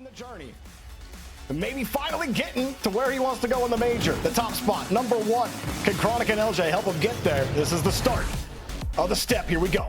The journey. And maybe finally getting to where he wants to go in the major. The top spot, number 1. Can Chronic and LJ help him get there? This is the start of the step. Here we go.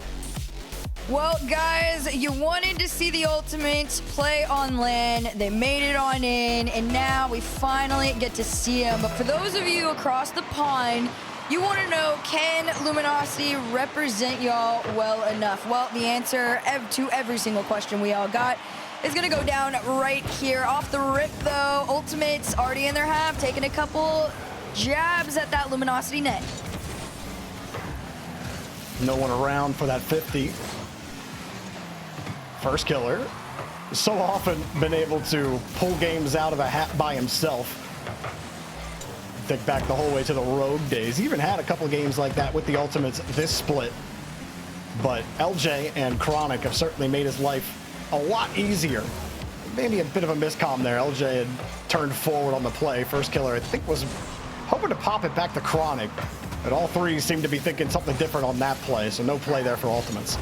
Well, guys, you wanted to see the Ultimates play on LAN. They made it on in, and now we finally get to see them. But for those of you across the pond, you want to know, can Luminosity represent y'all well enough? Well, the answer to every single question we all got is going to go down right here. Off the rip, though, Ultimates already in their half, taking a couple jabs at that Luminosity net. No one around for that 50. First killer. So often been able to pull games out of a hat by himself. Think back the whole way to the Rogue days. He even had a couple games like that with the Ultimates this split. But LJ and Chronic have certainly made his life a lot easier. Maybe a bit of a miscomm there. LJ had turned forward on the play. First killer, I think, was hoping to pop it back to Chronic, but all three seem to be thinking something different on that play, so no play there for Ultimates.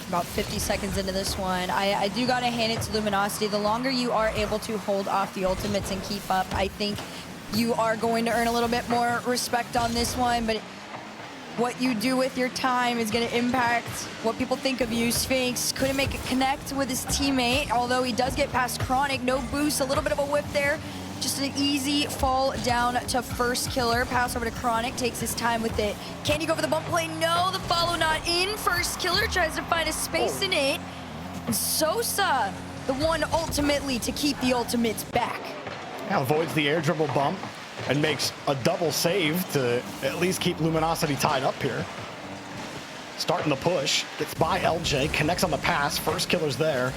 About 50 seconds into this one, I do gotta hand it to Luminosity. The longer you are able to hold off the Ultimates and keep up, I think you are going to earn a little bit more respect on this one, but what you do with your time is going to impact what people think of you. Sphinx couldn't make it connect with his teammate, although he does get past Chronic. No boost, a little bit of a whip there. Just an easy fall down to first killer. Pass over to Chronic, takes his time with it. Can he go for the bump play? No, the follow not in. First killer tries to find a space in it. And Sosa, the one ultimately to keep the Ultimates back. Now avoids the air dribble bump and makes a double save to at least keep Luminosity tied up here. Starting the push, gets by LJ, connects on the pass, first killer's there.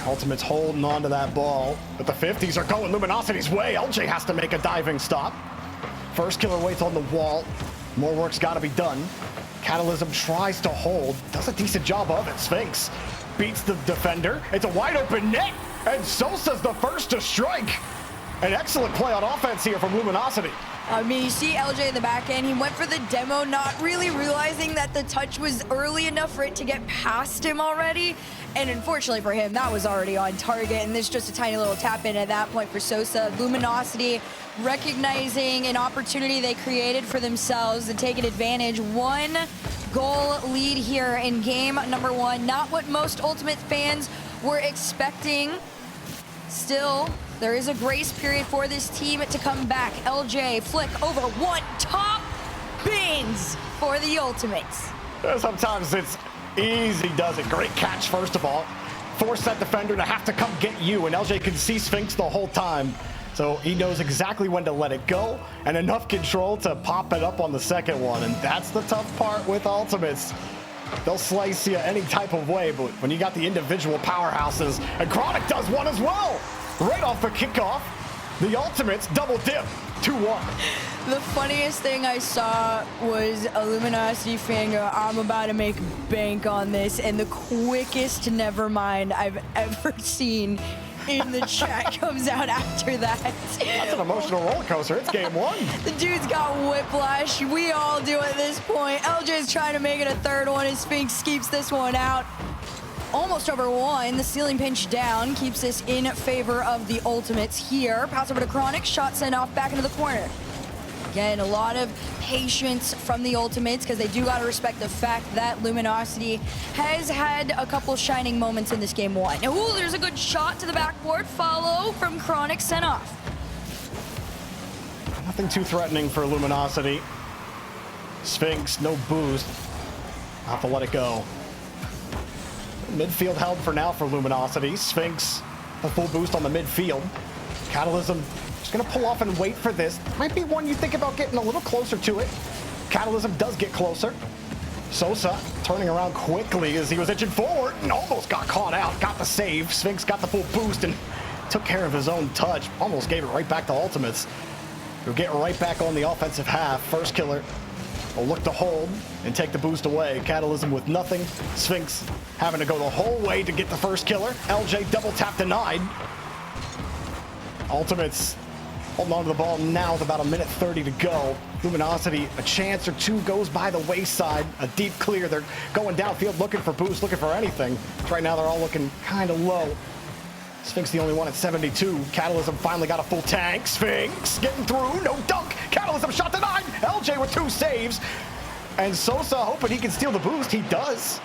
Ultimates holding on to that ball, but the 50s are going Luminosity's way. LJ has to make a diving stop. First killer waits on the wall. More work's got to be done. Catalysm tries to hold, does a decent job of it. Sphinx beats the defender. It's a wide open net, and Sosa's the first to strike. An excellent play on offense here from Luminosity. I mean, you see LJ in the back end. He went for the demo, not really realizing that the touch was early enough for it to get past him already. And unfortunately for him, that was already on target. And this is just a tiny little tap in at that point for Sosa. Luminosity recognizing an opportunity they created for themselves and taking advantage. 1 goal lead here in game number 1. Not what most Ultimate fans were expecting. Still, there is a grace period for this team to come back. LJ, flick over 1, top bings for the Ultimates. Sometimes it's easy, does it? Great catch, first of all. Force that defender to have to come get you, and LJ can see Sphinx the whole time. So he knows exactly when to let it go, and enough control to pop it up on the second one. And that's the tough part with Ultimates. They'll slice you any type of way, but when you got the individual powerhouses, and Chronic does one as well. Right off the kickoff, the Ultimates double dip, 2-1. The funniest thing I saw was a Luminosity fan go, I'm about to make bank on this, and the quickest never mind I've ever seen in the chat comes out after that. That's an emotional roller coaster. It's game 1. The dude's got whiplash. We all do at this point. LJ's trying to make it a third one, and Sphinx keeps this one out. Almost over 1. The ceiling pinch down keeps this in favor of the Ultimates here. Pass over to Chronic. Shot sent off back into the corner. Again, a lot of patience from the Ultimates because they do got to respect the fact that Luminosity has had a couple shining moments in this game 1. Ooh, there's a good shot to the backboard. Follow from Chronic, sent off. Nothing too threatening for Luminosity. Sphinx, no boost. I'll have to let it go. Midfield held for now for Luminosity. Sphinx, a full boost on the midfield. Catalysm just gonna pull off and wait for this. Might be one you think about getting a little closer to it. Catalysm does get closer. Sosa turning around quickly as he was edging forward and almost got caught out. Got the save. Sphinx got the full boost and took care of his own touch. Almost gave it right back to Ultimates. He'll get right back on the offensive half. First killer will look to hold and take the boost away. Catalysm with nothing. Sphinx having to go the whole way to get the first killer. LJ double tap denied. Ultimates holding on to the ball now with about 1:30 to go. Luminosity, a chance or two goes by the wayside. A deep clear. They're going downfield looking for boost, looking for anything. Right now they're all looking kind of low. Sphinx the only one at 72. Catalysm finally got a full tank. Sphinx getting through. No dunk. Catalysm shot denied. LJ with 2 saves. And Sosa hoping he can steal the boost. He does.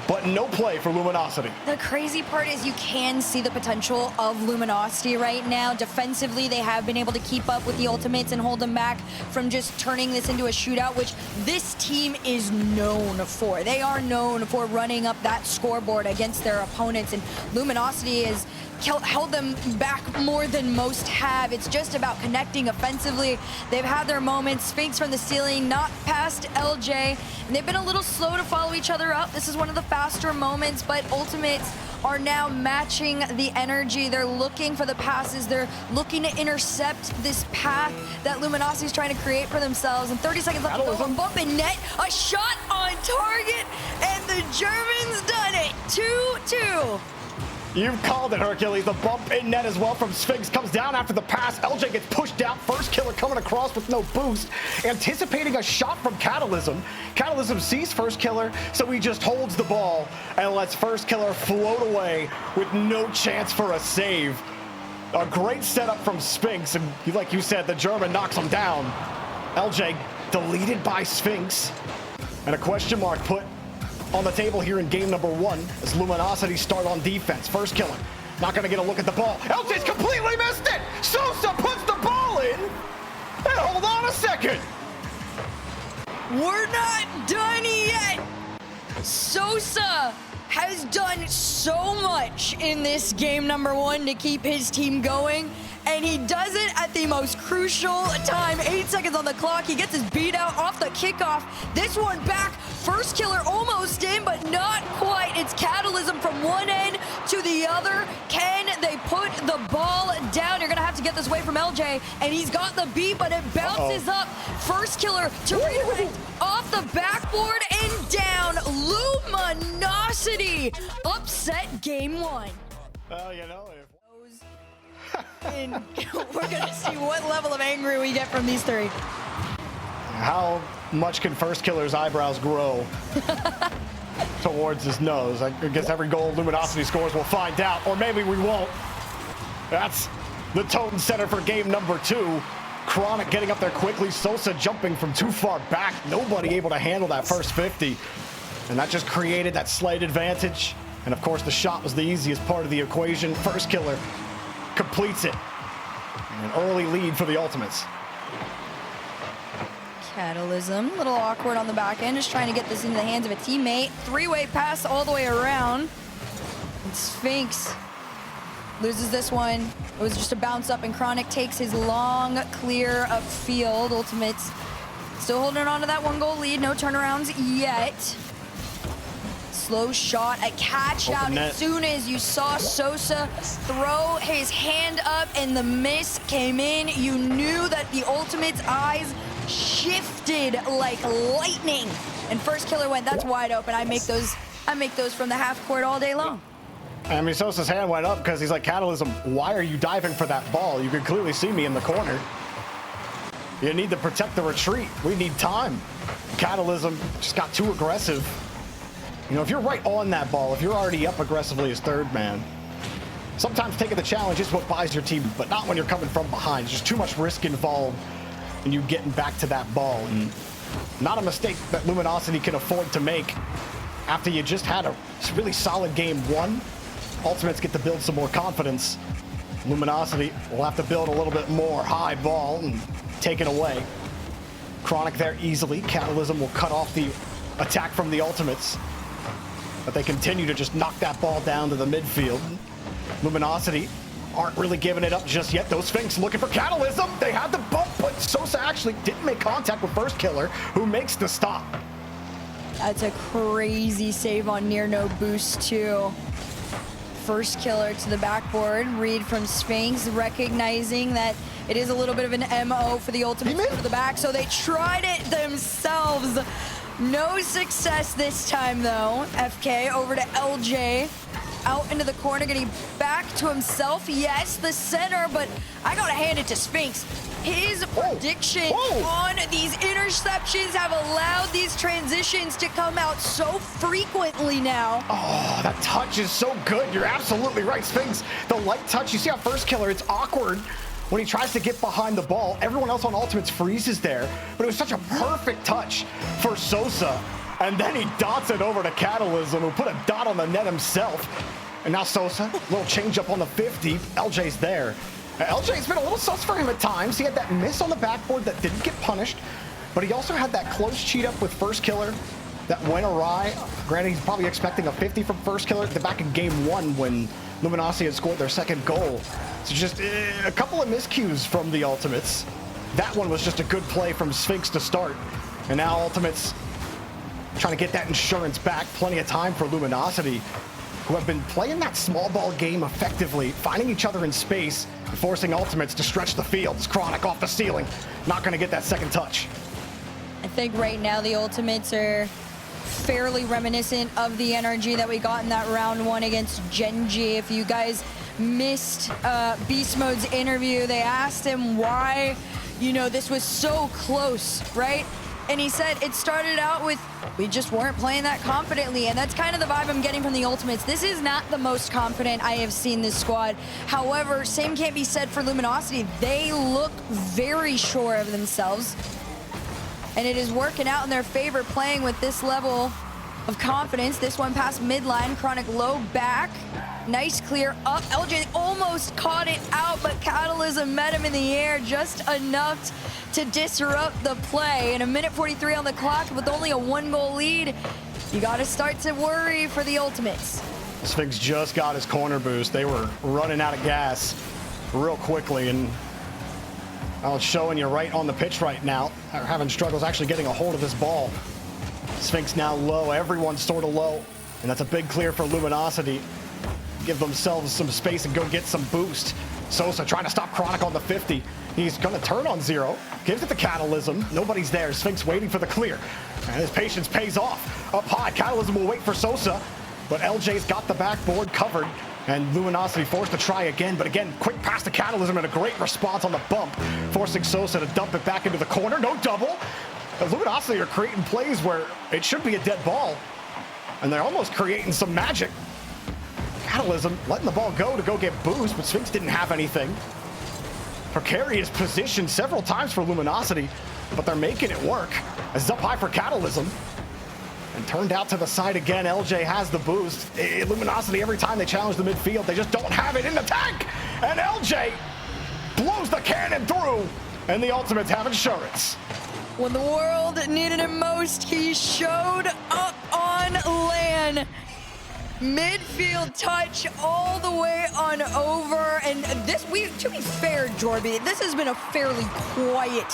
But no play for Luminosity. The crazy part is you can see the potential of Luminosity right now. Defensively, they have been able to keep up with the Ultimates and hold them back from just turning this into a shootout, which this team is known for. They are known for running up that scoreboard against their opponents, and Luminosity is held them back more than most have. It's just about connecting offensively. They've had their moments. Sphinx from the ceiling, not past LJ, and they've been a little slow to follow each other up. This is one of the faster moments, but Ultimates are now matching the energy. They're looking for the passes. They're looking to intercept this path that Luminosity is trying to create for themselves. And 30 seconds left to go. A bump in net, a shot on target, and the Germans done it. 2-2. You've called it, Hercules. The bump in net as well from Sphinx comes down after the pass. LJ gets pushed out. First killer coming across with no boost. Anticipating a shot from Catalysm. Catalysm sees first killer, so he just holds the ball and lets first killer float away with no chance for a save. A great setup from Sphinx, and like you said, the German knocks him down. LJ deleted by Sphinx, and a question mark put on the table here in game number 1 as Luminosity start on defense. First killer, not gonna get a look at the ball. LJ's completely missed it! Sosa puts the ball in! Hey, hold on a second! We're not done yet! Sosa has done so much in this game number 1 to keep his team going, and he does it at the most crucial time. 8 seconds on the clock. He gets his beat out off the kickoff. This one back. First killer almost in, but not quite. It's Catalysm from one end to the other. Can they put the ball down? You're going to have to get this away from LJ, and he's got the beat, but it bounces up. First killer to redirect off the backboard and down. Luminosity upset game 1. Well, you know, and we're gonna see what level of angry we get from these 3. how much can first killer's eyebrows grow towards his nose? I guess every goal Luminosity scores we'll find out, or maybe we won't. That's the tone setter for game number 2. Chronic getting up there quickly. Sosa jumping from too far back. Nobody able to handle that first 50. And that just created that slight advantage. And of course, the shot was the easiest part of the equation. First killer completes it. An early lead for the Ultimates. Catalysm, a little awkward on the back end, just trying to get this into the hands of a teammate. 3-way pass all the way around. And Sphinx loses this one. It was just a bounce up, and Chronic takes his long clear of field. Ultimates still holding on to that 1-goal lead. No turnarounds yet. Slow shot, a catch out. As soon as you saw Sosa throw his hand up and the miss came in, you knew that the Ultimates' eyes shifted like lightning. And first killer went, that's wide open. I make those from the half court all day long. I mean, Sosa's hand went up because he's like, Catalysm, why are you diving for that ball? You can clearly see me in the corner. You need to protect the retreat. We need time. Catalysm just got too aggressive. You know, if you're right on that ball, if you're already up aggressively as third man, sometimes taking the challenge is what buys your team, but not when you're coming from behind. There's just too much risk involved in you getting back to that ball. And not a mistake that Luminosity can afford to make after you just had a really solid game 1. Ultimates get to build some more confidence. Luminosity will have to build a little bit more high ball and take it away. Chronic there easily. Catalysm will cut off the attack from the Ultimates, but they continue to just knock that ball down to the midfield. Luminosity aren't really giving it up just yet. Those Sphinx looking for Catalysm. They had the bump, but Sosa actually didn't make contact with first killer, who makes the stop. That's a crazy save on near no boost too. First killer to the backboard. Read from Sphinx, recognizing that it is a little bit of an MO for the Ultimates to the back, so they tried it themselves. No success this time though. FK over to LJ. Out into the corner, getting back to himself. Yes, the center, but I gotta hand it to Sphinx. His prediction on these interceptions have allowed these transitions to come out so frequently now. Oh, that touch is so good. You're absolutely right, Sphinx. The light touch, you see how First Killer, it's awkward when he tries to get behind the ball. Everyone else on Ultimates freezes there, but it was such a perfect touch for Sosa. And then he dots it over to Catalysm, who put a dot on the net himself. And now Sosa, little change up on the 50. LJ's there. LJ's been a little sus for him at times. He had that miss on the backboard that didn't get punished, but he also had that close cheat up with First Killer that went awry. Granted, he's probably expecting a 50 from First Killer at the back in game 1 when Luminosity had scored their second goal. So just a couple of miscues from the Ultimates. That one was just a good play from Sphinx to start. And now Ultimates trying to get that insurance back. Plenty of time for Luminosity, who have been playing that small ball game effectively, finding each other in space, and forcing Ultimates to stretch the field. It's Chronic off the ceiling, not going to get that second touch. I think right now the Ultimates are fairly reminiscent of the energy that we got in that round 1 against Gen.G. If you guys missed Beast Mode's interview, they asked him why, you know, this was so close, right? And he said it started out with, we just weren't playing that confidently, and that's kind of the vibe I'm getting from the Ultimates. This is not the most confident I have seen this squad. However, same can't be said for Luminosity. They look very sure of themselves, and it is working out in their favor playing with this level of confidence. This one past midline, Chronic low back. Nice clear up. LJ almost caught it out, but Catalysm met him in the air just enough to disrupt the play. And a minute 43 on the clock with only a 1-goal lead. You got to start to worry for the Ultimates. Sphinx just got his corner boost. They were running out of gas real quickly, and well, it's showing you right on the pitch right now. They're having struggles actually getting a hold of this ball. Sphinx now low. Everyone's sort of low, and that's a big clear for Luminosity. Give themselves some space and go get some boost. Sosa trying to stop Chronic on the 50. He's going to turn on 0. Gives it to Catalysm. Nobody's there. Sphinx waiting for the clear. And his patience pays off. Up high, Catalysm will wait for Sosa. But LJ's got the backboard covered. And Luminosity forced to try again. But again, quick pass to Catalysm and a great response on the bump. Forcing Sosa to dump it back into the corner. No double. Luminosity are creating plays where it should be a dead ball. And they're almost creating some magic. Catalysm letting the ball go to go get boost, but Sphinx didn't have anything. Precarious position several times for Luminosity, but they're making it work. As it's up high for Catalysm. And turned out to the side again. LJ has the boost. Luminosity, every time they challenge the midfield, they just don't have it in the tank. And LJ blows the cannon through, and the Ultimates have insurance. When the world needed him most, he showed up on land. Midfield touch all the way on over, and this, to be fair, Jorby, this has been a fairly quiet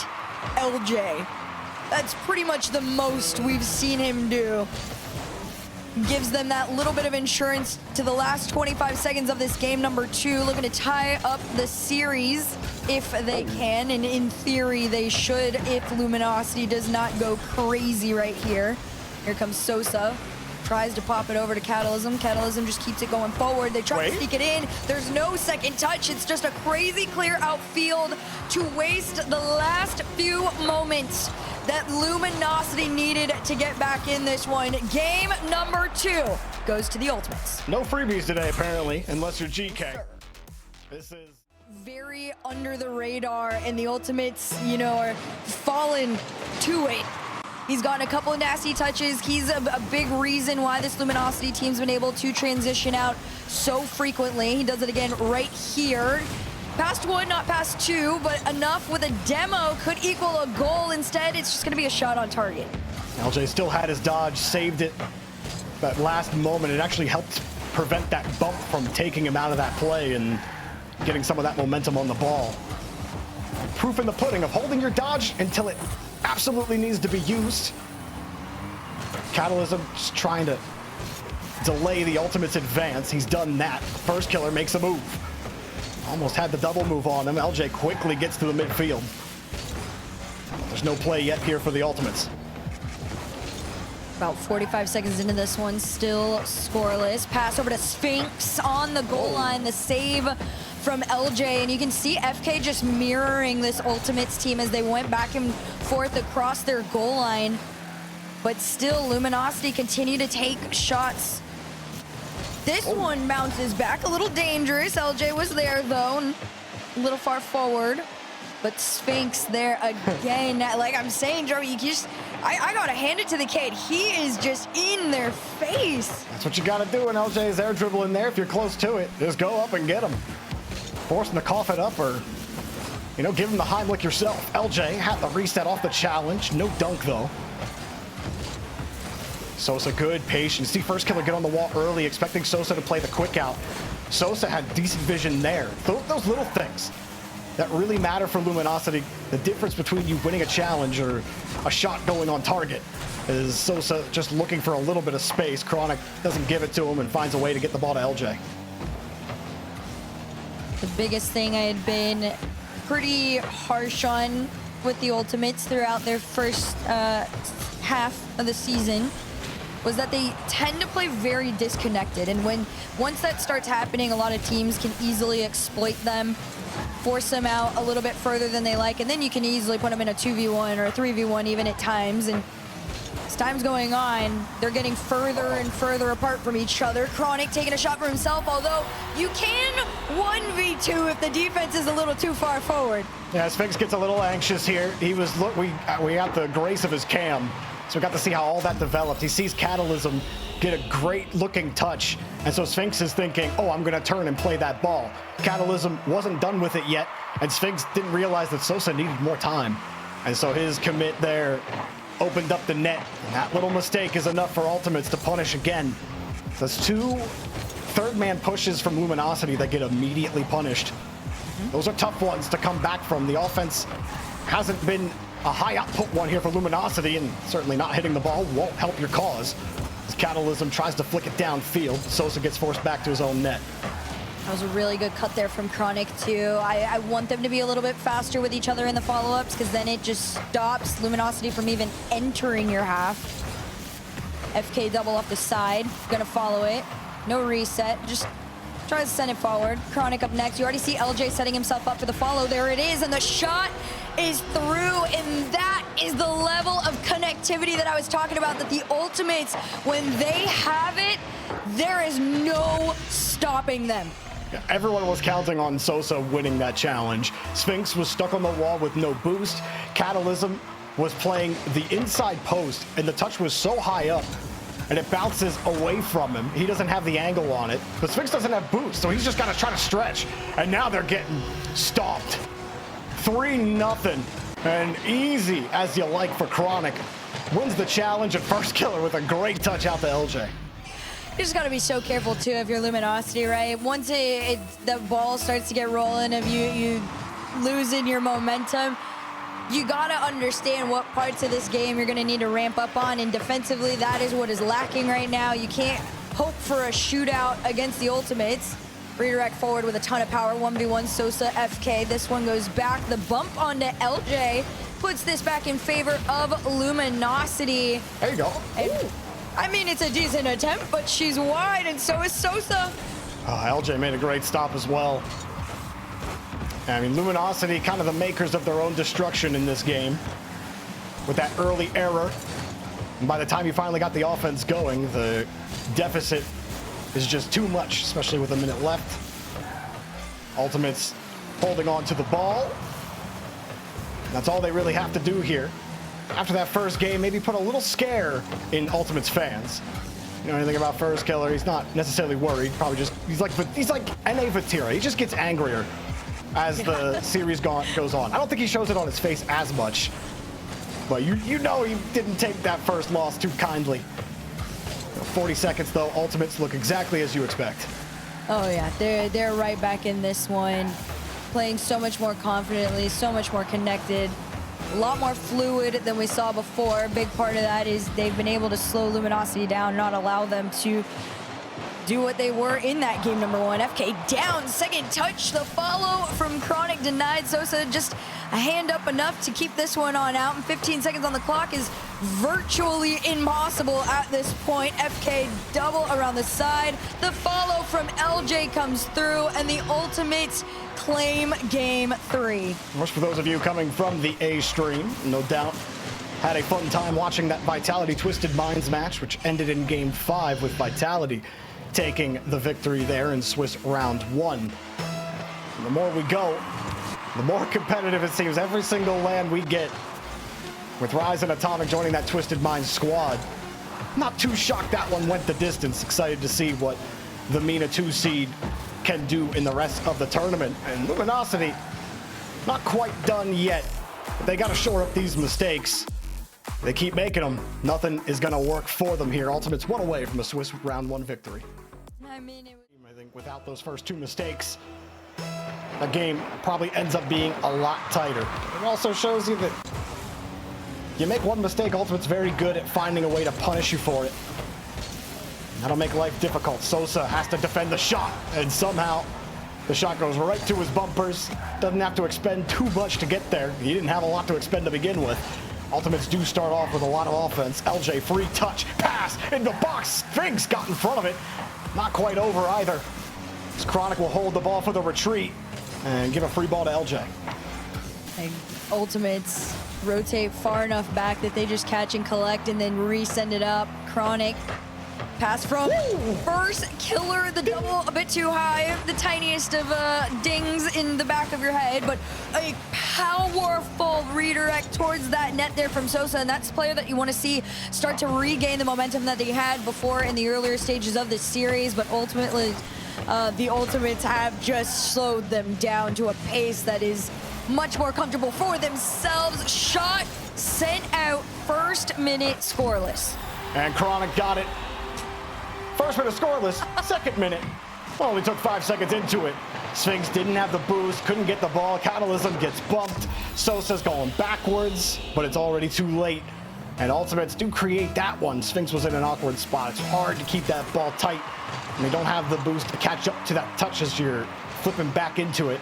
LJ. That's pretty much the most we've seen him do. Gives them that little bit of insurance to the last 25 seconds of this game number 2, looking to tie up the series if they can, and in theory they should if Luminosity does not go crazy right here. Here comes Sosa. Tries to pop it over to Catalysm. Catalysm just keeps it going forward. They try to sneak it in. There's no second touch. It's just a crazy clear outfield to waste the last few moments that Luminosity needed to get back in this one. Game number 2 goes to the Ultimates. No freebies today, apparently, unless you're GK. This is very under the radar, and the Ultimates, you know, are falling to it. He's gotten a couple of nasty touches. He's a big reason why this Luminosity team's been able to transition out so frequently. He does it again right here. Past 1, not past 2, but enough with a demo could equal a goal. Instead, it's just going to be a shot on target. LJ still had his dodge, saved it. That last moment, it actually helped prevent that bump from taking him out of that play and getting some of that momentum on the ball. Proof in the pudding of holding your dodge until it absolutely needs to be used. Catalysm just trying to delay the Ultimate's advance. He's done that. First Killer makes a move. Almost had the double move on him. LJ quickly gets to the midfield. There's no play yet here for the Ultimates. About 45 seconds into this one, still scoreless. Pass over to Sphinx on the goal line. The save from LJ, and you can see FK just mirroring this Ultimates team as they went back and forth across their goal line. But still, Luminosity continue to take shots. This one bounces back, a little dangerous. LJ was there though, a little far forward. But Sphinx there again. Like I'm saying, Joe, you just, I gotta hand it to the kid. He is just in their face. That's what you gotta do when LJ is air dribbling there. If you're close to it, just go up and get him. Force him to cough it up or, you know, give him the Heimlich yourself. LJ had the reset off the challenge. No dunk though. Sosa good, patient. See first killer get on the wall early, expecting Sosa to play the quick out. Sosa had decent vision there. Those little things that really matter for Luminosity. The difference between you winning a challenge or a shot going on target is Sosa just looking for a little bit of space. Chronic doesn't give it to him and finds a way to get the ball to LJ. The biggest thing I had been pretty harsh on with the Ultimates throughout their first half of the season was that they tend to play very disconnected. And once that starts happening, a lot of teams can easily exploit them, force them out a little bit further than they like, and then you can easily put them in a 2v1 or a 3v1 even at times. And as time's going on, they're getting further and further apart from each other. Chronic taking a shot for himself, although you can 1v2 if the defense is a little too far forward. Yeah, Sphinx gets a little anxious here. He was, look, we got the grace of his cam, so we got to see how all that developed. He sees Catalysm get a great looking touch, and so Sphinx is thinking, oh, I'm gonna turn and play that ball. Catalysm wasn't done with it yet, and Sphinx didn't realize that Sosa needed more time. And so his commit there opened up the net. And that little mistake is enough for Ultimates to punish again. There's two third man pushes from Luminosity that get immediately punished. Those are tough ones to come back from. The offense hasn't been a high output one here for Luminosity, and certainly not hitting the ball won't help your cause. As Catalysm tries to flick it downfield, Sosa gets forced back to his own net. That was a really good cut there from Chronic too. I want them to be a little bit faster with each other in the follow-ups, because then it just stops Luminosity from even entering your half. FK double off the side, gonna follow it. No reset, just tries to send it forward. Chronic up next. You already see LJ setting himself up for the follow. There it is, and the shot is through, and that is the level of connectivity that I was talking about, that the Ultimates, when they have it, there is no stopping them. Everyone was counting on Sosa winning that challenge. Sphinx was stuck on the wall with no boost. Catalysm was playing the inside post, and the touch was so high up, and it bounces away from him. He doesn't have the angle on it, but Sphinx doesn't have boost, so he's just got to try to stretch. And now they're getting stomped. 3-0, and easy as you like for Chronic. Wins the challenge at first killer with a great touch out to LJ. You just got to be so careful too if you're Luminosity, right? Once the ball starts to get rolling, if you losing your momentum, you got to understand what parts of this game you're going to need to ramp up on, and defensively, that is what is lacking right now. You can't hope for a shootout against the Ultimates. Redirect forward with a ton of power, 1v1 Sosa, FK. This one goes back. The bump onto LJ puts this back in favor of Luminosity. There you go. And, I mean, it's a decent attempt, but she's wide, and so is Sosa. LJ made a great stop as well. I mean, Luminosity, kind of the makers of their own destruction in this game with that early error. And by the time you finally got the offense going, the deficit is just too much, especially with a minute left. Ultimates holding on to the ball. That's all they really have to do here. After that first game, maybe put a little scare in Ultimates fans. You know anything about First Killer? He's not necessarily worried. Probably just he's like NA Vatira. He just gets angrier as the series goes on. I don't think he shows it on his face as much, but you know he didn't take that first loss too kindly. 40 seconds though. Ultimates look exactly as you expect. Oh yeah, they're right back in this one, playing so much more confidently, so much more connected. A lot more fluid than we saw before. A big part of that is they've been able to slow Luminosity down, not allow them to do what they were in that game number 1. FK down, second touch, the follow from Chronic denied. Sosa just a hand up enough to keep this one on out, and 15 seconds on the clock is virtually impossible at this point. FK double around the side. The follow from LJ comes through, and the Ultimates claim game 3. Much for those of you coming from the A stream, no doubt had a fun time watching that Vitality Twisted Minds match, which ended in game 5 with Vitality taking the victory there in Swiss round 1. And the more we go, the more competitive it seems. Every single land we get, with Rise and Atomic joining that Twisted Minds squad. Not too shocked that one went the distance. Excited to see what the MENA 2 seed can do in the rest of the tournament. And Luminosity, not quite done yet. But they got to shore up these mistakes. They keep making them. Nothing is going to work for them here. Ultimates one away from a Swiss round 1 victory. I mean, I think without those first 2 mistakes, the game probably ends up being a lot tighter. It also shows you that you make one mistake, Ultimate's very good at finding a way to punish you for it. That'll make life difficult. Sosa has to defend the shot, and somehow the shot goes right to his bumpers. Doesn't have to expend too much to get there. He didn't have a lot to expend to begin with. Ultimates do start off with a lot of offense. LJ, free touch, pass, in the box. Sphinx got in front of it. Not quite over either. As Chronic will hold the ball for the retreat and give a free ball to LJ. And Ultimates rotate far enough back that they just catch and collect and then resend it up. Chronic pass from first killer, the double a bit too high, the tiniest of dings in the back of your head, but a powerful redirect towards that net there from Sosa, and that's a player that you want to see start to regain the momentum that they had before in the earlier stages of this series, but ultimately the Ultimates have just slowed them down to a pace that is much more comfortable for themselves. Shot sent out, first minute scoreless. And Chronic got it. First minute scoreless, second minute. Only took 5 seconds into it. Sphinx didn't have the boost, couldn't get the ball. Catalysm gets bumped. Sosa's going backwards, but it's already too late. And Ultimates do create that one. Sphinx was in an awkward spot. It's hard to keep that ball tight. And they don't have the boost to catch up to that touch as you're flipping back into it.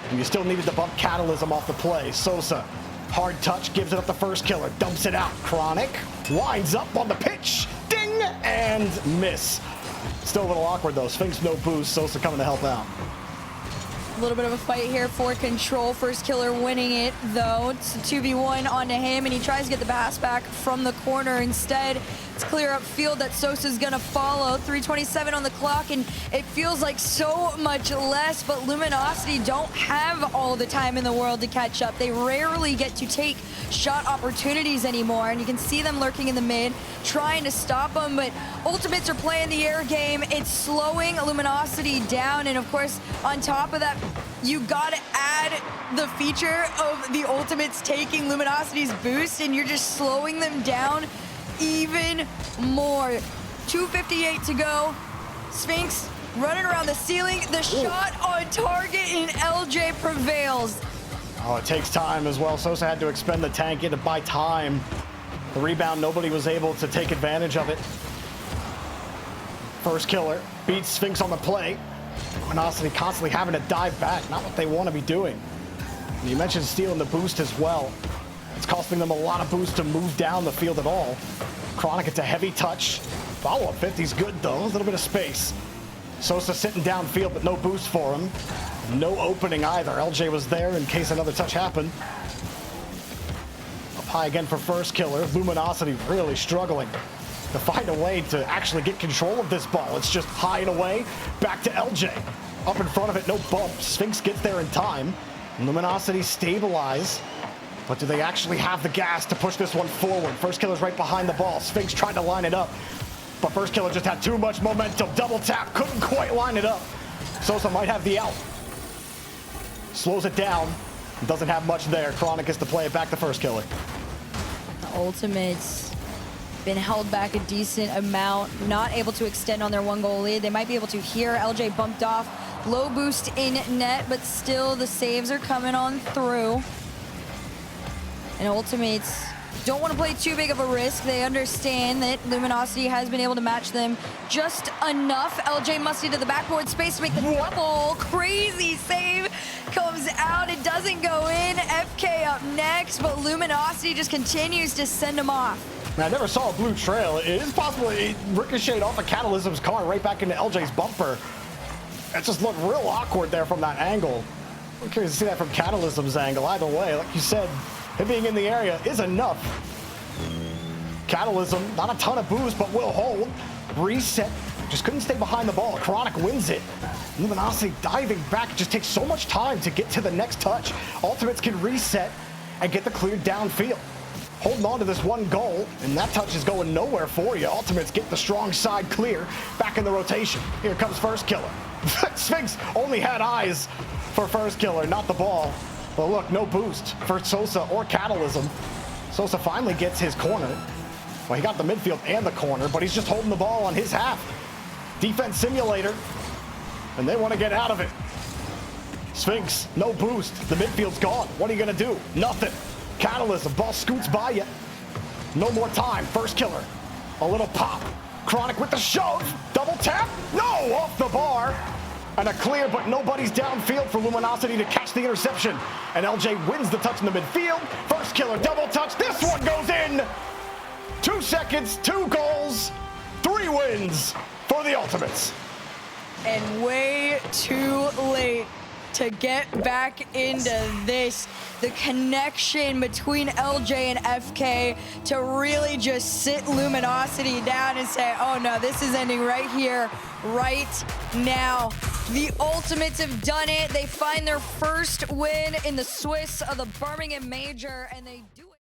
And you still needed to bump Catalysm off the play. Sosa, hard touch, gives it up the first killer, dumps it out. Chronic winds up on the pitch. Ding! And miss. Still a little awkward though. Sphinx no boost. Sosa coming to help out. A little bit of a fight here for control. First killer winning it though. It's a 2v1 onto him, and he tries to get the pass back from the corner. Instead, it's clear up field that Sosa's gonna follow. 3:27 on the clock, and it feels like so much less, but Luminosity don't have all the time in the world to catch up. They rarely get to take shot opportunities anymore, and you can see them lurking in the mid, trying to stop them, but Ultimates are playing the air game. It's slowing Luminosity down, and of course, on top of that, you gotta add the feature of the Ultimates taking Luminosity's boost, and you're just slowing them down even more. 2:58 to go. Sphinx running around the ceiling. The shot on target, and LJ prevails. Oh, it takes time as well. Sosa had to expend the tank, had to buy time. The rebound, nobody was able to take advantage of it. First killer beats Sphinx on the play. Luminosity constantly having to dive back, not what they want to be doing. And you mentioned stealing the boost as well. It's costing them a lot of boost to move down the field at all. Chronic, it's a heavy touch. Follow-up 50's good though, a little bit of space. Sosa sitting downfield, but no boost for him. No opening either. LJ was there in case another touch happened. Up high again for first killer. Luminosity really struggling to find a way to actually get control of this ball. It's just high and away. Back to LJ. Up in front of it, no bump. Sphinx gets there in time. Luminosity stabilize. But do they actually have the gas to push this one forward? First killer's right behind the ball. Sphinx tried to line it up, but first killer just had too much momentum. Double tap, couldn't quite line it up. Sosa might have the out. Slows it down. Doesn't have much there. Chronic is to play it back to first killer. The Ultimates been held back a decent amount, not able to extend on their 1-goal lead. They might be able to here. LJ bumped off. Low boost in net, but still the saves are coming on through. And Ultimates don't want to play too big of a risk. They understand that Luminosity has been able to match them just enough. LJ Musty to the backboard space to make the double. Crazy save comes out. It doesn't go in. FK up next, but Luminosity just continues to send him off. Man, I never saw a blue trail. It is possible it ricocheted off of Catalysm's car right back into LJ's bumper. It just looked real awkward there from that angle. I'm curious to see that from Catalysm's angle. Either way, like you said, him being in the area is enough. Catalysm, not a ton of boost, but will hold. Reset, just couldn't stay behind the ball. Chronic wins it. Luminosity diving back, it just takes so much time to get to the next touch. Ultimates can reset and get the clear downfield. Holding on to this one goal, and that touch is going nowhere for you. Ultimates get the strong side clear, back in the rotation. Here comes First Killer. Sphinx only had eyes for First Killer, not the ball. But look, no boost for Sosa or Catalysm. Sosa finally gets his corner. Well, he got the midfield and the corner, but he's just holding the ball on his half. Defense simulator, and they want to get out of it. Sphinx, no boost. The midfield's gone. What are you going to do? Nothing. Catalysm, ball scoots by you. No more time. First Killer, a little pop. Chronic with the shove. Double tap. No, off the bar. And a clear, but nobody's downfield for Luminosity to catch the interception. And LJ wins the touch in the midfield. First Killer, double touch. This one goes in. 2 seconds, 2 goals, 3 wins for the Ultimates. And way too late to get back into this. The connection between LJ and FK to really just sit Luminosity down and say, oh no, this is ending right here, right now. The Ultimates have done it. They find their first win in the Swiss of the Birmingham Major, and they do